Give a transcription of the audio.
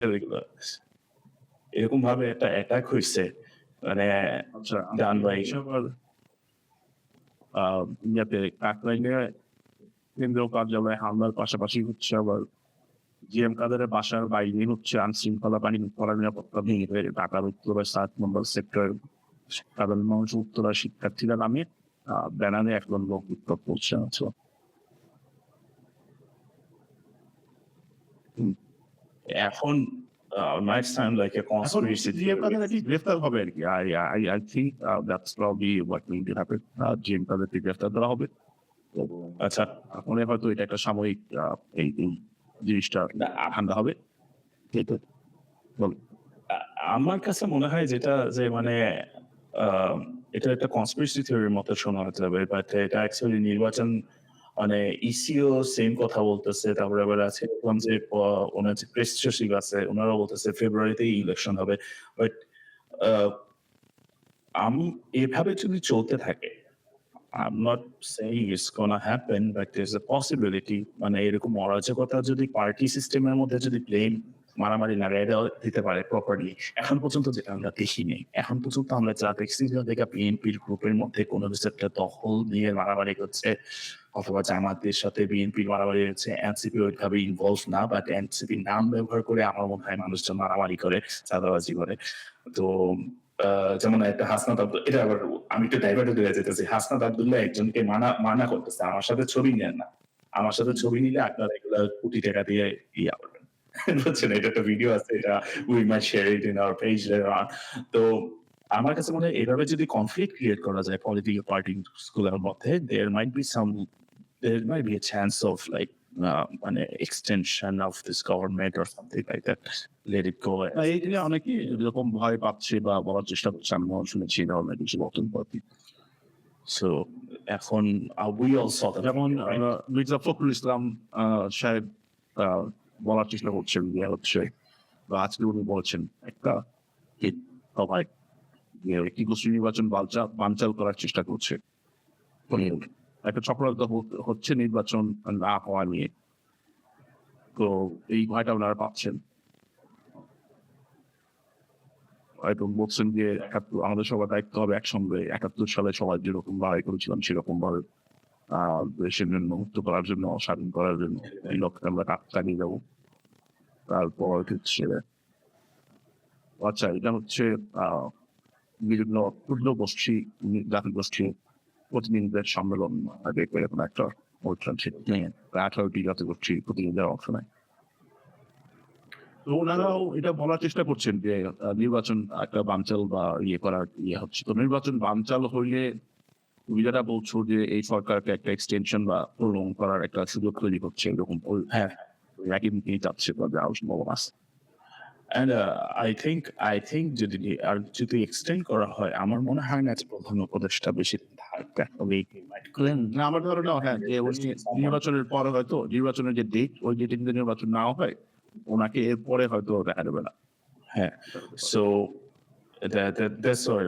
এগুলো এরকম ভাবে একটা অ্যাটাক হইছে মানে আচ্ছা, ডান আপনি বাই এই সকল আ ইয়াতে কাকরাইলে কেন্দ্রীয় কার্যালয়ে হামলার পাশাপাশি হচ্ছে আবার জিএম কাদেরের বাসার বাইরে হচ্ছে আইনশৃঙ্খলা বাহিনী কড়া নিরাপত্তা ভেঙে ঢাকার উত্তরের ৭ নম্বর সেক্টর সাধারণ মানুষ উত্তরা শিক্ষার্থীরা নামে ব্যানারে একজন লোক বিক্ষোভ করছে। আচ্ছা। হুম। এখন might sound like a এখন হচ্ছে conspiracy জিএম theory. কাদের নাকি গ্রেফতার হবে আরকি। I think that's probably what going to happen. GM কাদেরকে গ্রেফতার করা হবে। তো আচ্ছা, মনে হয়তো এটা একটা সাময়িক এই জিনিসটা না ঠান্ডা হবে। এই তো বলুন। আ আমার কাছে মনে হয় যেটা যে মানে আ এটা একটা conspiracy theory র মতো শোনা হতে হবে। বাট এটা অ্যাকচুয়ালি নির্বাচন মানে ইসিও সেম কথা বলতেছে। তারপরে আবার আছে দেখলাম যে ওনার যে প্রেস সচিব আছে উনারাও বলতেছে ফেব্রুয়ারিতেই ইলেকশন হবে। বাট আ আমি এভাবে যদি চলতে থাকে I'm not saying it's gonna happen, but there's a possibility মানে এরকম অরাজকতা যদি পার্টি সিস্টেমের মধ্যে যদি ব্লেম মারামারি লাগাই দেওয়া দিতে পারে প্রপারলি। এখন পর্যন্ত যেটা আমরা দেখিনি। এখন পর্যন্ত আমরা যা দেখছি যে দেখা বিএনপির গ্রুপের মধ্যে কোনো কিছু একটা দখল নিয়ে মারামারি হচ্ছে অথবা জামাতের সাথে বিএনপির মারামারি হচ্ছে। এনসিপি ওইভাবে ইনভলভ না, বাট এনসিপির নাম ব্যবহার করে আমার মনে হয় মানুষজন মারামারি করে, চাঁদাবাজি করে। তো যেমন একটা হাসনাত এটা আবার আমি একটু ডাইভার্ট হয়ে যেতেছি। হাসনাত আব্দুল্লাহ একজনকে মানা করতেছে, আমার সাথে ছবি নেন না। আমার সাথে ছবি নিলে আপনারা এগুলা কোটি টাকা দিয়ে ইয়া করবেন। বুঝছেন? এটা একটা ভিডিও আছে, এটা we might share it in our page later on. তো আমার কাছে মনে হয় এভাবে যদি কনফ্লিক্ট ক্রিয়েট করা যায় পলিটিক্যাল পার্টি গুলোর মধ্যে, there might be a chance of like মানে extension of this government or something like that. Let it go না as এই it যে is. অনেকেই এরকম ভয় পাচ্ছে বা বলার চেষ্টা করছে আমিও শুনেছি এই ধরনের কিছু বক্তব্য আরকি। So এখন we all saw the যেমন video, right? মির্জা ফখরুল ইসলাম সাহেব আ বলার চেষ্টা করছেন যে হচ্ছে বা আজকে উনি বলেছেন একটা হিট সবাই একটি নির্বাচন বানচাল করার চেষ্টা করছে। মানে একটা চক্রান্ত হচ্ছে নির্বাচন না হওয়া নিয়ে। তো এই ভয়টা উনারা পাচ্ছেন। হয়তো বলছেন যে ৭১ আমাদের সবার দায়িত্ব হবে একসঙ্গে ৭১ সালে সবাই যেরকম লড়াই করেছিলাম সেরকমভাবে আ দেশের জন্য মুক্ত করার জন্য, স্বাধীন করার জন্য এই লক্ষ্যে আমরা কাজ চালিয়ে যাবো। তারপর হচ্ছে আচ্ছা এটা হচ্ছে আ বিভিন্ন ক্ষুদ্র গোষ্ঠী, জাতিগোষ্ঠী প্রতিনিধিদের সম্মেলন দেখবে এরকম একটা অনুষ্ঠান ছিল। ১৮টি জাতিগোষ্ঠীর প্রতিনিধিরা অংশ নেয়। তো উনারাও এটা বলার চেষ্টা করছেন যে নির্বাচন একটা বানচাল বা করার হচ্ছে। তো নির্বাচন বানচাল হইলে তুমি যেটা বলছো যে এই সরকারকে একটা এক্সটেনশন বা প্রলং করার একটা সুযোগ তৈরি হচ্ছে এরকম হ্যাঁ। একই দিকেই যাচ্ছে বা যাওয়ার সম্ভাবনা আছে। And I think যদি এক্সটেন্ড করা হয় আমার মনে হয় না যে প্রধান উপদেষ্টা বেশি থাকবে। তবে he might claim না আমার ধারণা হ্যাঁ, যে ওই যে someone. নির্বাচনের পরে হয়তো নির্বাচনের যে ডেট ওই ডেটে যদি নির্বাচন নাও হয়, ওনাকে এরপরে হয়তো দেখা যাবে না। হ্যাঁ। So that's why